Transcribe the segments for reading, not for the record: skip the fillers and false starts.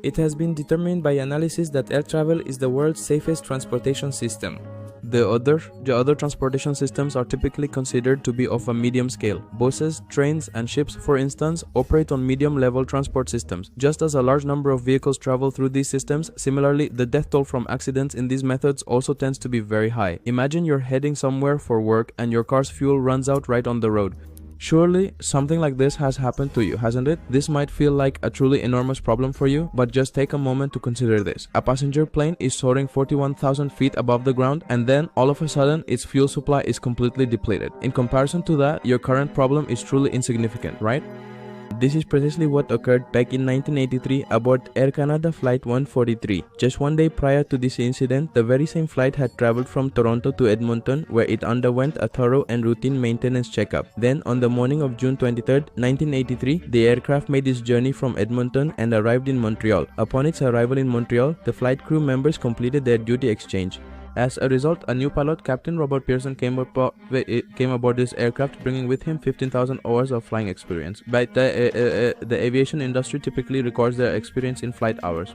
It has been determined by analysis that air travel is the world's safest transportation system. The other transportation systems are typically considered to be of a medium scale. Buses, trains, and ships, for instance, operate on medium-level transport systems. Just as a large number of vehicles travel through these systems, similarly, the death toll from accidents in these methods also tends to be very high. Imagine you're heading somewhere for work and your car's fuel runs out right on the road. Surely, something like this has happened to you, hasn't it? This might feel like a truly enormous problem for you, but just take a moment to consider this. A passenger plane is soaring 41,000 feet above the ground, and then, all of a sudden, its fuel supply is completely depleted. In comparison to that, your current problem is truly insignificant, right? This is precisely what occurred back in 1983 aboard Air Canada Flight 143. Just one day prior to this incident, the very same flight had traveled from Toronto to Edmonton, where it underwent a thorough and routine maintenance checkup. Then, on the morning of June 23, 1983, the aircraft made its journey from Edmonton and arrived in Montreal. Upon its arrival in Montreal, the flight crew members completed their duty exchange. As a result, a new pilot, Captain Robert Pearson, came aboard this aircraft, bringing with him 15,000 hours of flying experience. But the aviation industry typically records their experience in flight hours.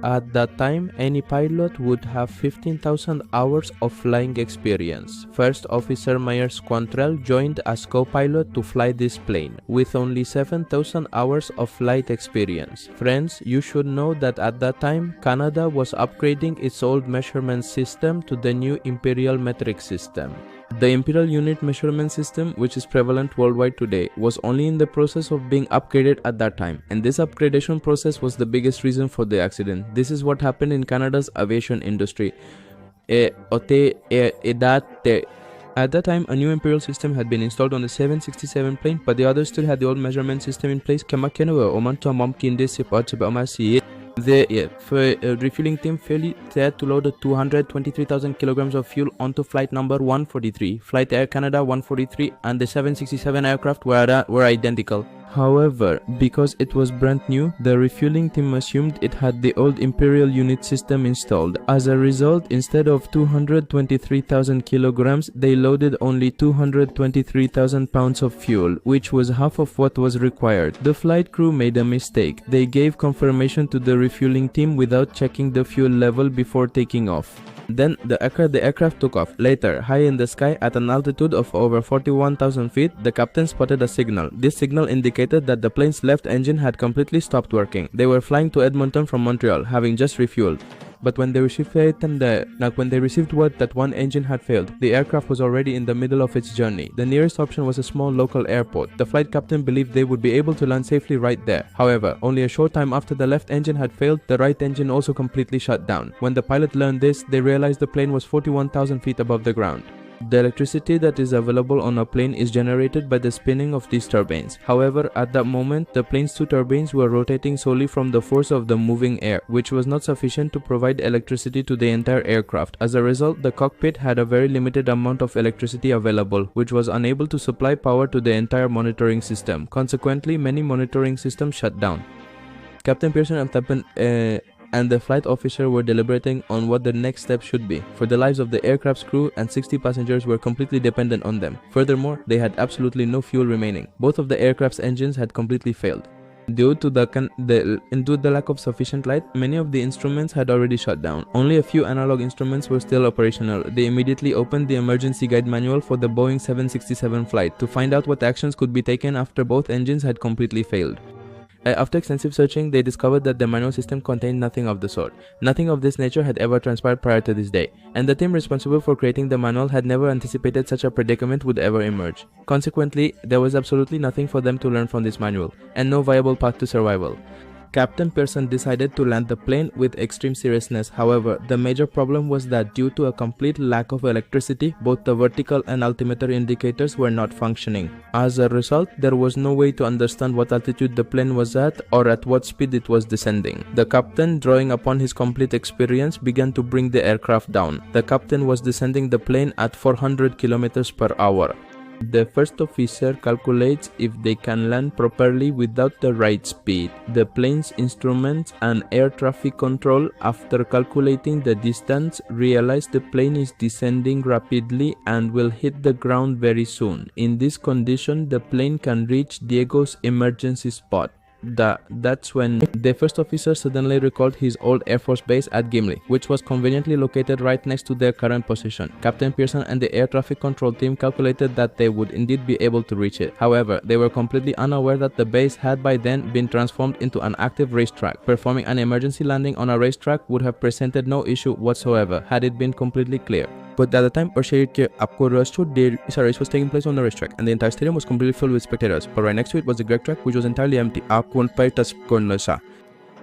At that time, any pilot would have 15,000 hours of flying experience. First Officer Myers Quantrell joined as co-pilot to fly this plane, with only 7,000 hours of flight experience. Friends, you should know that at that time, Canada was upgrading its old measurement system to the new Imperial metric system. The Imperial unit measurement system, which is prevalent worldwide today, was only in the process of being upgraded at that time, and this upgradation process was the biggest reason for the accident. This is what happened in Canada's aviation industry. At that time, a new Imperial system had been installed on the 767 plane, but the others still had the old measurement system in place. The refueling team failed to load 223,000 kilograms of fuel onto flight number 143. Flight Air Canada 143 and the 767 aircraft were identical. However, because it was brand new, the refueling team assumed it had the old Imperial unit system installed. As a result, instead of 223,000 kilograms, they loaded only 223,000 pounds of fuel, which was half of what was required. The flight crew made a mistake. They gave confirmation to the refueling team without checking the fuel level before taking off. Then the aircraft took off. Later, high in the sky at an altitude of over 41,000 feet, the captain spotted a signal. This signal indicated that the plane's left engine had completely stopped working. They were flying to Edmonton from Montreal, having just refueled. But when they received word that one engine had failed, the aircraft was already in the middle of its journey. The nearest option was a small local airport. The flight captain believed they would be able to land safely right there. However, only a short time after the left engine had failed, the right engine also completely shut down. When the pilot learned this, they realized the plane was 41,000 feet above the ground. The electricity that is available on a plane is generated by the spinning of these turbines. However, at that moment, the plane's two turbines were rotating solely from the force of the moving air, which was not sufficient to provide electricity to the entire aircraft. As a result, the cockpit had a very limited amount of electricity available, which was unable to supply power to the entire monitoring system. Consequently, many monitoring systems shut down. Captain Pearson and the flight officer were deliberating on what the next step should be, for the lives of the aircraft's crew and 60 passengers were completely dependent on them. Furthermore, they had absolutely no fuel remaining. Both of the aircraft's engines had completely failed. Due to the lack of sufficient light, many of the instruments had already shut down. Only a few analog instruments were still operational. They immediately opened the emergency guide manual for the Boeing 767 flight to find out what actions could be taken after both engines had completely failed. After extensive searching, they discovered that the manual system contained nothing of the sort. Nothing of this nature had ever transpired prior to this day, and the team responsible for creating the manual had never anticipated such a predicament would ever emerge. Consequently, there was absolutely nothing for them to learn from this manual, and no viable path to survival. Captain Pearson decided to land the plane with extreme seriousness. However, the major problem was that due to a complete lack of electricity, both the vertical and altimeter indicators were not functioning. As a result, there was no way to understand what altitude the plane was at or at what speed it was descending. The captain, drawing upon his complete experience, began to bring the aircraft down. The captain was descending the plane at 400 kilometers per hour. The first officer calculates if they can land properly without the right speed. The plane's instruments and air traffic control, after calculating the distance, realize the plane is descending rapidly and will hit the ground very soon. In this condition, the plane can reach Diego's emergency spot. That's when the first officer suddenly recalled his old Air Force base at Gimli, which was conveniently located right next to their current position. Captain Pearson and the air traffic control team calculated that they would indeed be able to reach it. However, they were completely unaware that the base had by then been transformed into an active racetrack. Performing an emergency landing on a racetrack would have presented no issue whatsoever had it been completely clear. But at the time और शहर के आपको rush to the race was taking place on the racetrack, and the entire stadium was completely filled with spectators. But right next to it was the greg track, which was entirely empty. आपको उन touch करना सा.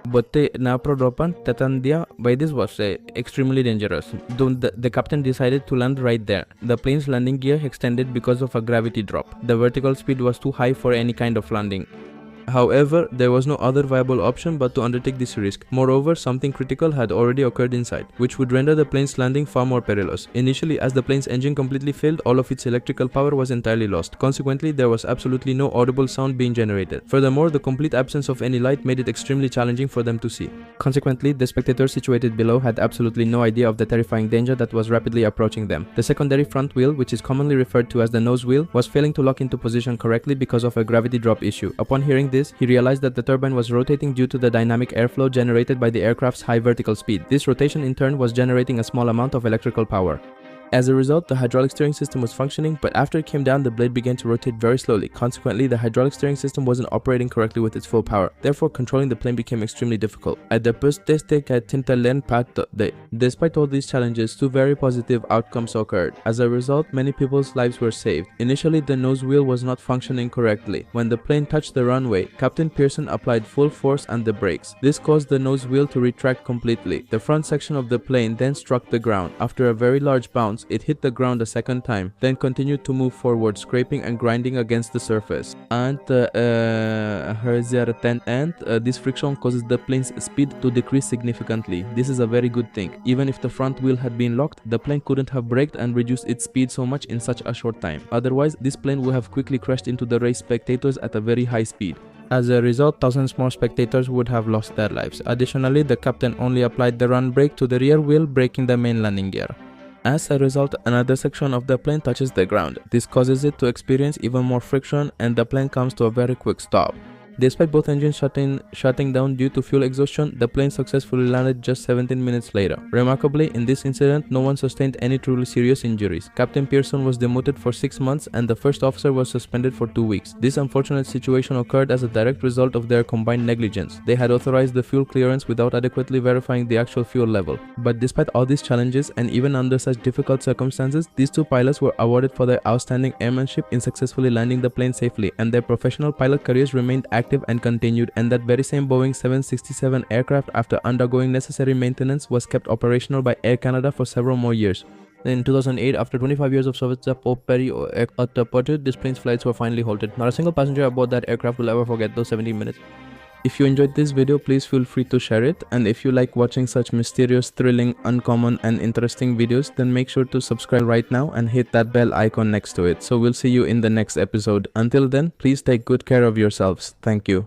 But the Naprodopan Tatandia by this was extremely dangerous. The captain decided to land right there. The plane's landing gear extended because of a gravity drop. The vertical speed was too high for any kind of landing. However, there was no other viable option but to undertake this risk. Moreover, something critical had already occurred inside, which would render the plane's landing far more perilous. Initially, as the plane's engine completely failed, all of its electrical power was entirely lost. Consequently, there was absolutely no audible sound being generated. Furthermore, the complete absence of any light made it extremely challenging for them to see. Consequently, the spectators situated below had absolutely no idea of the terrifying danger that was rapidly approaching them. The secondary front wheel, which is commonly referred to as the nose wheel, was failing to lock into position correctly because of a gravity drop issue. Upon hearing this, he realized that the turbine was rotating due to the dynamic airflow generated by the aircraft's high vertical speed. This rotation in turn was generating a small amount of electrical power. As a result, the hydraulic steering system was functioning, but after it came down, the blade began to rotate very slowly. Consequently, the hydraulic steering system wasn't operating correctly with its full power. Therefore, controlling the plane became extremely difficult. Despite all these challenges, two very positive outcomes occurred. As a result, many people's lives were saved. Initially, the nose wheel was not functioning correctly. When the plane touched the runway, Captain Pearson applied full force on the brakes. This caused the nose wheel to retract completely. The front section of the plane then struck the ground. After a very large bounce, it hit the ground a second time, then continued to move forward, scraping and grinding against the surface. And this friction causes the plane's speed to decrease significantly. This is a very good thing. Even if the front wheel had been locked, the plane couldn't have braked and reduced its speed so much in such a short time. Otherwise, this plane would have quickly crashed into the race spectators at a very high speed. As a result, thousands more spectators would have lost their lives. Additionally, the captain only applied the run brake to the rear wheel, braking the main landing gear. As a result, another section of the plane touches the ground. This causes it to experience even more friction and the plane comes to a very quick stop. Despite both engines shutting down due to fuel exhaustion, the plane successfully landed just 17 minutes later. Remarkably, in this incident, no one sustained any truly serious injuries. Captain Pearson was demoted for 6 months and the first officer was suspended for 2 weeks. This unfortunate situation occurred as a direct result of their combined negligence. They had authorized the fuel clearance without adequately verifying the actual fuel level. But despite all these challenges and even under such difficult circumstances, these two pilots were awarded for their outstanding airmanship in successfully landing the plane safely, and their professional pilot careers remained active and continued, and that very same Boeing 767 aircraft, after undergoing necessary maintenance, was kept operational by Air Canada for several more years. In 2008, after 25 years of service at this plane's flights were finally halted. Not a single passenger aboard that aircraft will ever forget those 17 minutes. If you enjoyed this video, please feel free to share it, and if you like watching such mysterious, thrilling, uncommon and interesting videos, then make sure to subscribe right now and hit that bell icon next to it. So we'll see you in the next episode. Until then, please take good care of yourselves. Thank you.